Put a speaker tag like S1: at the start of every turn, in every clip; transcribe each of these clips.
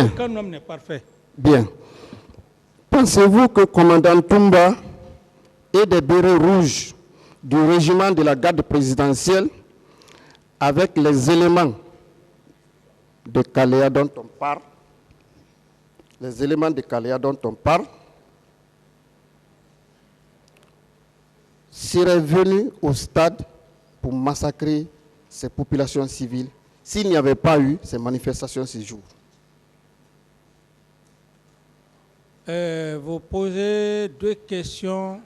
S1: Bien.
S2: Aucun homme n'est parfait.
S1: Bien. Pensez-vous que commandant Toumba et des bérets rouges du régiment de la garde présidentielle, avec les éléments de Kaléa dont on parle, seraient venus au stade pour massacrer ces populations civiles s'il n'y avait pas eu ces manifestations ces jours?
S2: Vous posez deux questions,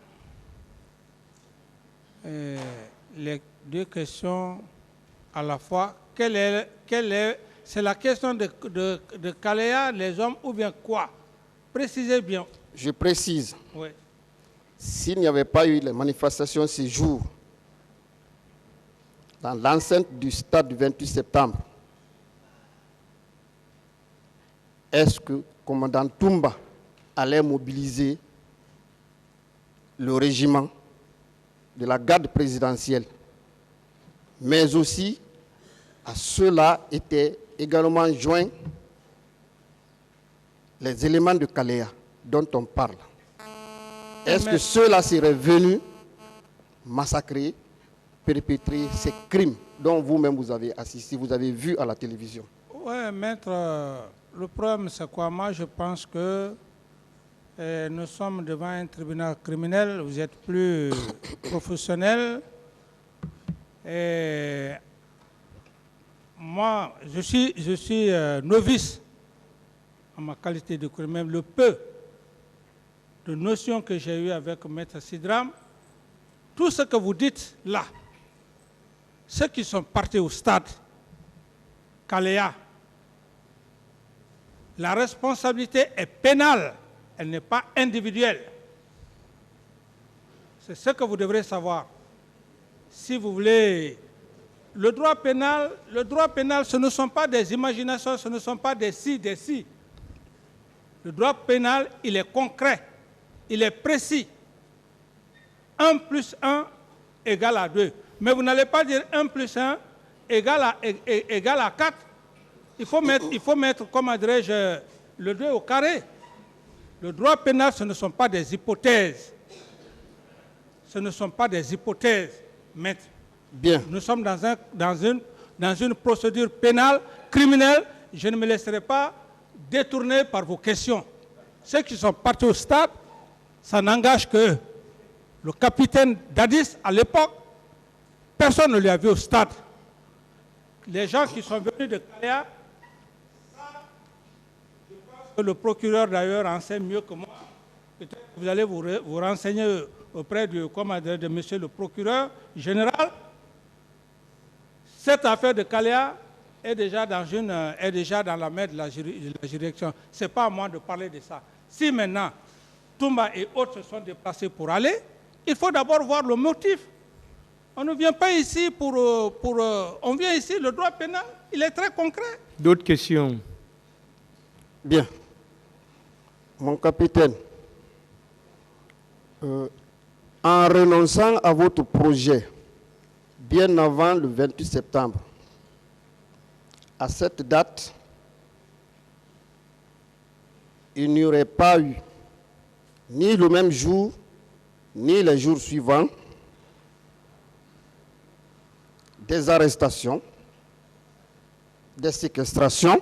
S2: les deux questions à la fois. C'est la question de Kaléa, les hommes ou bien quoi? Précisez bien.
S1: Je précise.
S2: Oui.
S1: S'il n'y avait pas eu les manifestations ces jours dans l'enceinte du stade du 28 septembre, est-ce que le commandant Toumba allait mobiliser le régiment de la garde présidentielle, mais aussi à cela étaient également joints les éléments de Kaléa dont on parle? Est-ce que ceux-là seraient venus massacrer, perpétrer ces crimes dont vous-même vous avez assisté, vous avez vu à la télévision?
S2: Oui, maître, le problème c'est quoi? Moi je pense que nous sommes devant un tribunal criminel, vous êtes plus professionnel. Et moi, je suis novice en ma qualité de criminel. Le peu de notions que j'ai eues avec Maître Sidram, tout ce que vous dites là, ceux qui sont partis au stade, Kaléa, la responsabilité est pénale, elle n'est pas individuelle. C'est ce que vous devrez savoir. Si vous voulez, le droit pénal, ce ne sont pas des imaginations, ce ne sont pas des si, des si. Le droit pénal, il est concret, il est précis. 1 plus 1 égale à 2. Mais vous n'allez pas dire 1 plus 1 égale à 4. Il faut mettre, comment dirais-je, le 2 au carré. Le droit pénal, ce ne sont pas des hypothèses. Ce ne sont pas des hypothèses, maître.
S1: Bien.
S2: Nous sommes dans une procédure pénale, criminelle. Je ne me laisserai pas détourner par vos questions. Ceux qui sont partis au stade, ça n'engage que le capitaine Dadis, à l'époque, personne ne lui a vu au stade. Les gens qui sont venus de Kaléa, je pense que le procureur d'ailleurs enseigne mieux que moi. Peut-être que vous allez vous renseigner auprès de monsieur le procureur général. Cette affaire de Kaléa est déjà dans la main de la juridiction. Ce n'est pas à moi de parler de ça. Si maintenant, Toumba et autres se sont déplacés pour aller, il faut d'abord voir le motif. On ne vient pas ici on vient ici, le droit pénal, il est très concret.
S3: D'autres questions?
S1: Bien. Mon capitaine, en renonçant à votre projet, bien avant le 28 septembre, à cette date, il n'y aurait pas eu, ni le même jour, ni les jours suivants, des arrestations, des séquestrations,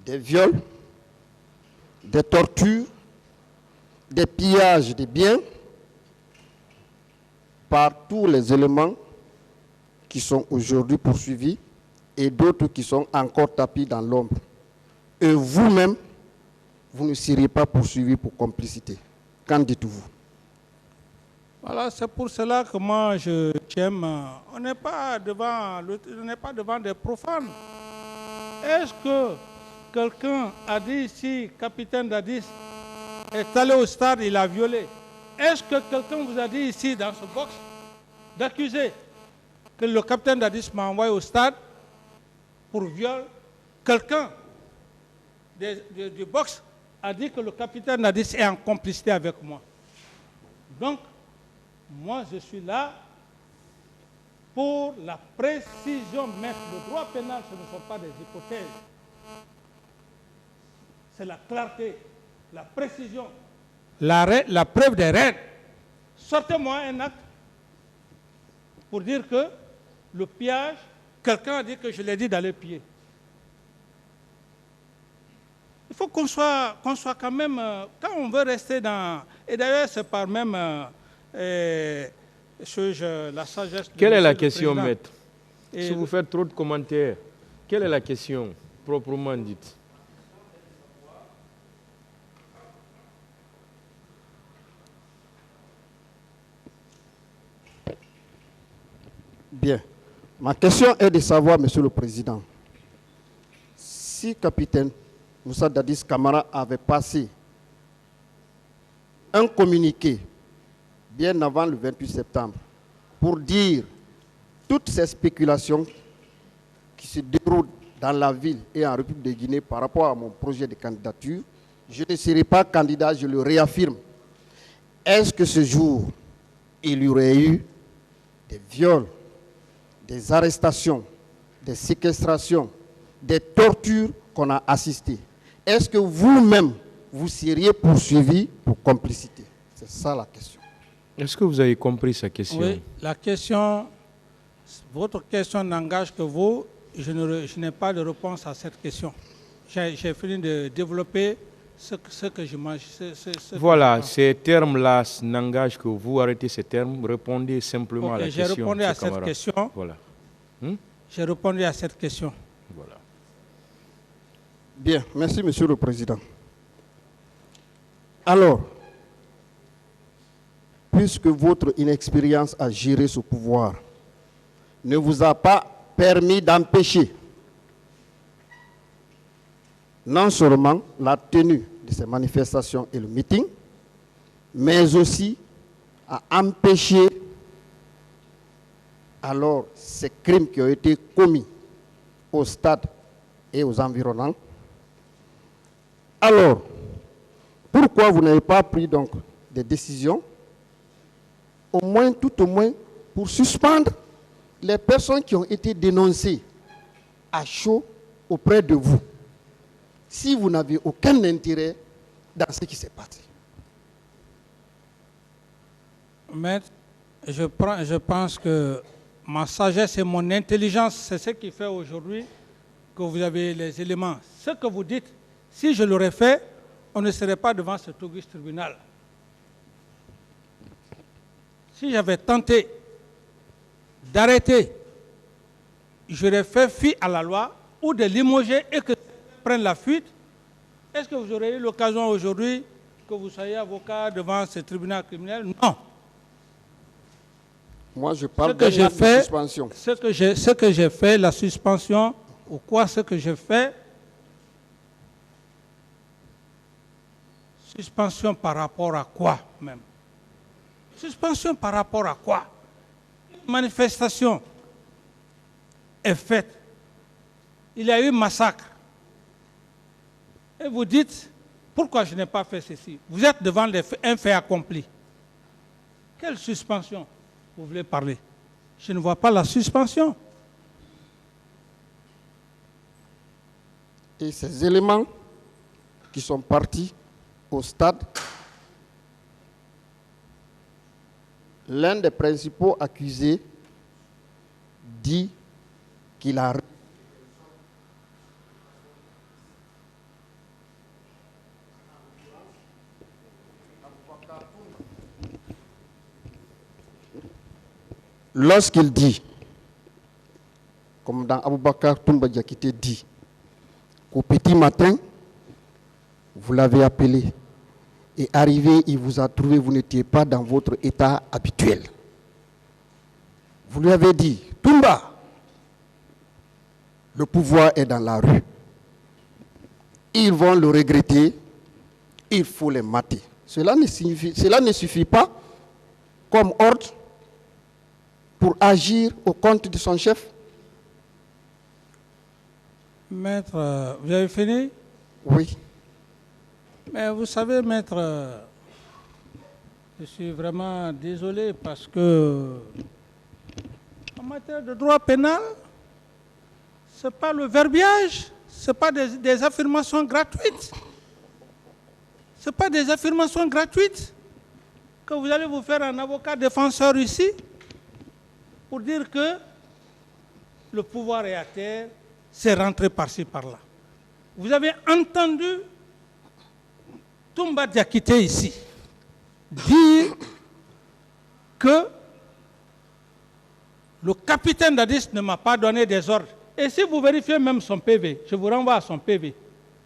S1: des viols, des tortures, des pillages de biens par tous les éléments qui sont aujourd'hui poursuivis et d'autres qui sont encore tapis dans l'ombre. Et vous-même, vous ne seriez pas poursuivi pour complicité. Qu'en dites-vous?
S2: Voilà, c'est pour cela que moi je t'aime. On n'est pas devant des profanes. Est-ce que quelqu'un a dit ici, capitaine Dadis est allé au stade, il a violé? Est-ce que quelqu'un vous a dit ici dans ce box d'accuser que le capitaine Dadis m'a envoyé au stade pour viol? Quelqu'un du box a dit que le capitaine Dadis est en complicité avec moi. Donc, moi, je suis là pour la précision, mais le droit pénal, ce ne sont pas des hypothèses. c'est la clarté, la précision, la preuve des règles. Sortez-moi un acte pour dire que le pillage, quelqu'un a dit que je l'ai dit dans les pieds. Il faut qu'on soit quand même, quand on veut rester dans... Et d'ailleurs, c'est par même la sagesse...
S3: Quelle est la question, maître? Si vous faites trop de commentaires, quelle est la question, proprement dite?
S1: Bien. Ma question est de savoir, Monsieur le Président, si capitaine Moussa Dadis Camara avait passé un communiqué bien avant le 28 septembre pour dire toutes ces spéculations qui se déroulent dans la ville et en République de Guinée par rapport à mon projet de candidature, je ne serai pas candidat, je le réaffirme. Est-ce que ce jour, il y aurait eu des viols, des arrestations, des séquestrations, des tortures qu'on a assistées? Est-ce que vous-même, vous seriez poursuivi pour complicité? C'est ça la question.
S3: Est-ce que vous avez compris sa question?
S2: Oui, la question, votre question n'engage que vous. Je n'ai pas de réponse à cette question. J'ai fini de développer ce que je mange.
S3: Voilà, ces termes-là n'engagent que vous. Arrêtez ces termes. Répondez simplement à la question.
S2: J'ai répondu à cette question.
S3: Voilà.
S2: J'ai répondu à cette question.
S3: Voilà.
S1: Bien, merci Monsieur le Président. Alors, puisque votre inexpérience à gérer ce pouvoir ne vous a pas permis d'empêcher non seulement la tenue de ces manifestations et le meeting, mais aussi à empêcher alors ces crimes qui ont été commis au stade et aux environnants. Alors, pourquoi vous n'avez pas pris donc des décisions, tout au moins, pour suspendre les personnes qui ont été dénoncées à chaud auprès de vous, si vous n'avez aucun intérêt dans ce qui s'est passé?
S2: Maître, je pense que ma sagesse et mon intelligence, c'est ce qui fait aujourd'hui que vous avez les éléments. Ce que vous dites, si je l'aurais fait, on ne serait pas devant cet auguste tribunal. Si j'avais tenté d'arrêter, j'aurais fait fi à la loi ou de limoger et que prenne la fuite. Est-ce que vous aurez eu l'occasion aujourd'hui que vous soyez avocat devant ce tribunal criminel? Non.
S1: Moi, je parle de suspension.
S2: Ce que j'ai fait, la suspension, ou quoi ce que j'ai fait, suspension par rapport à quoi même? Suspension par rapport à quoi? Une manifestation est faite. Il y a eu massacre. Et vous dites, pourquoi je n'ai pas fait ceci? Vous êtes devant un fait accompli. Quelle suspension vous voulez parler? Je ne vois pas la suspension.
S1: Et ces éléments qui sont partis au stade, l'un des principaux accusés dit qu'il a... Lorsqu'il dit, comme dans Aboubakar Toumba Diakité dit, qu'au petit matin, vous l'avez appelé, et arrivé, il vous a trouvé, vous n'étiez pas dans votre état habituel. Vous lui avez dit, Toumba, le pouvoir est dans la rue. Ils vont le regretter, il faut les mater. Cela ne suffit pas comme ordre pour agir au compte de son chef?
S2: Maître, vous avez fini?
S1: Oui.
S2: Mais vous savez, maître, je suis vraiment désolé parce que en matière de droit pénal, ce n'est pas le verbiage, ce n'est pas des affirmations gratuites. Ce pas des affirmations gratuites que vous allez vous faire un avocat défenseur ici pour dire que le pouvoir est à terre, c'est rentré par-ci, par-là. Vous avez entendu Toumba Diakité ici dire que le capitaine Dadis ne m'a pas donné des ordres. Et si vous vérifiez même son PV, je vous renvoie à son PV,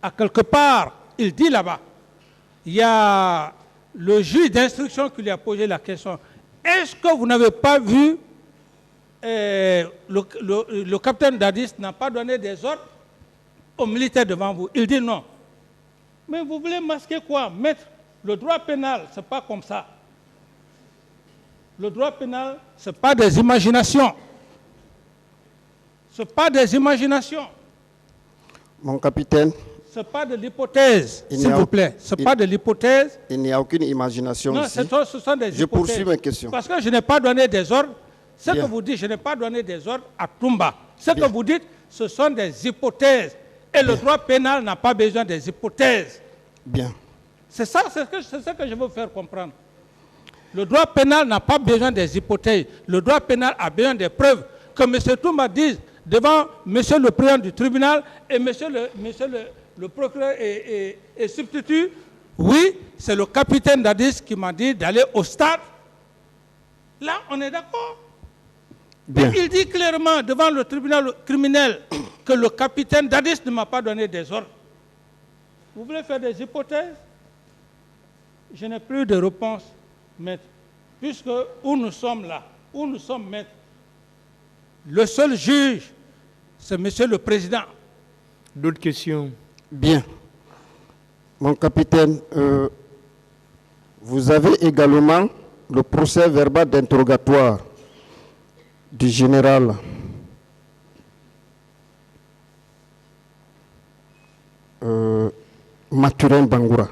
S2: à quelque part, il dit là-bas, il y a le juge d'instruction qui lui a posé la question. Est-ce que vous n'avez pas vu le capitaine Dadis n'a pas donné des ordres aux militaires devant vous? Il dit non. Mais vous voulez masquer quoi? Mettre le droit pénal, ce n'est pas comme ça. Le droit pénal, ce n'est pas des imaginations. Ce n'est pas des imaginations.
S1: Mon capitaine.
S2: Ce n'est pas de l'hypothèse, s'il vous plaît. Ce n'est pas de l'hypothèse.
S1: Il n'y a aucune imagination
S2: non,
S1: ici.
S2: Ce sont des hypothèses.
S1: Je poursuis mes questions.
S2: Parce que je n'ai pas donné des ordres. Ce que vous dites, je n'ai pas donné des ordres à Toumba. Ce que vous dites, ce sont des hypothèses. Et le droit pénal n'a pas besoin des hypothèses.
S1: Bien.
S2: C'est ça, c'est ce que je veux faire comprendre. Le droit pénal n'a pas besoin des hypothèses. Le droit pénal a besoin des preuves. Que M. Toumba dise devant M. le président du tribunal et M. le procureur et substitut, oui, c'est le capitaine Dadis qui m'a dit d'aller au stade. Là, on est d'accord. Il dit clairement devant le tribunal criminel que le capitaine Dadis ne m'a pas donné des ordres. Vous voulez faire des hypothèses? Je n'ai plus de réponse, maître. Puisque où nous sommes là, où nous sommes, maître, le seul juge, c'est monsieur le président.
S3: D'autres questions?
S1: Bien. Mon capitaine, vous avez également le procès verbal d'interrogatoire du général Mathurin Bangoura.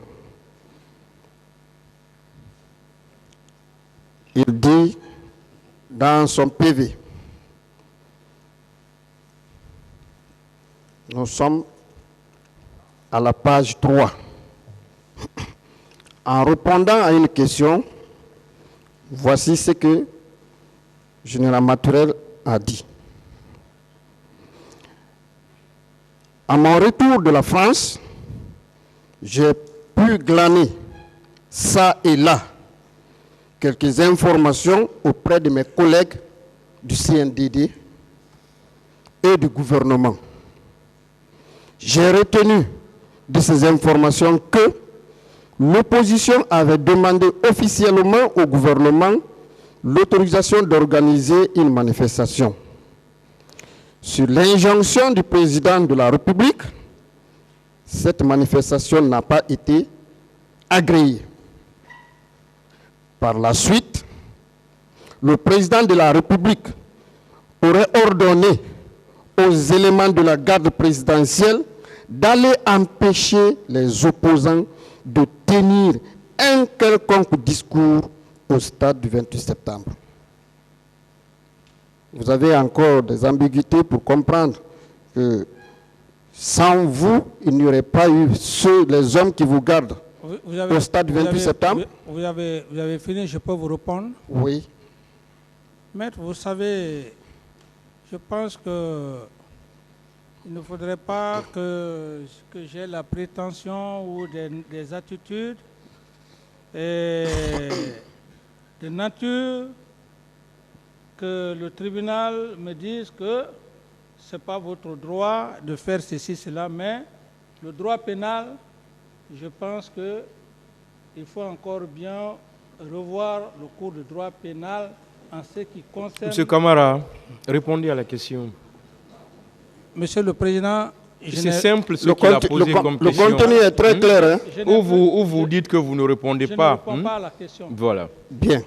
S1: Il dit dans son PV, nous sommes à la page 3. En répondant à une question, voici ce que le général Mathurin a dit. À mon retour de la France, j'ai pu glaner ça et là quelques informations auprès de mes collègues du CNDD et du gouvernement. J'ai retenu de ces informations que l'opposition avait demandé officiellement au gouvernement l'autorisation d'organiser une manifestation. Sur l'injonction du président de la République, cette manifestation n'a pas été agréée. Par la suite, le président de la République aurait ordonné aux éléments de la garde présidentielle d'aller empêcher les opposants de tenir un quelconque discours au stade du 28 septembre. Vous avez encore des ambiguïtés pour comprendre que sans vous, il n'y aurait pas eu les hommes qui vous gardent au stade du 28 septembre.
S2: Vous avez fini, je peux vous répondre?
S1: Oui.
S2: Maître, vous savez, je pense que il ne faudrait pas que j'ai la prétention ou des attitudes de nature que le tribunal me dise que ce n'est pas votre droit de faire ceci, cela, mais le droit pénal, je pense qu'il faut encore bien revoir le cours du droit pénal en ce qui concerne...
S3: Monsieur Camara, répondez à la question.
S2: Monsieur le Président,
S3: c'est simple ce qu'il a posé comme question.
S1: Le contenu est très clair. Hein?
S3: Ou vous dites que vous ne répondez pas.
S2: Je ne réponds pas à la question.
S3: Voilà.
S1: Bien.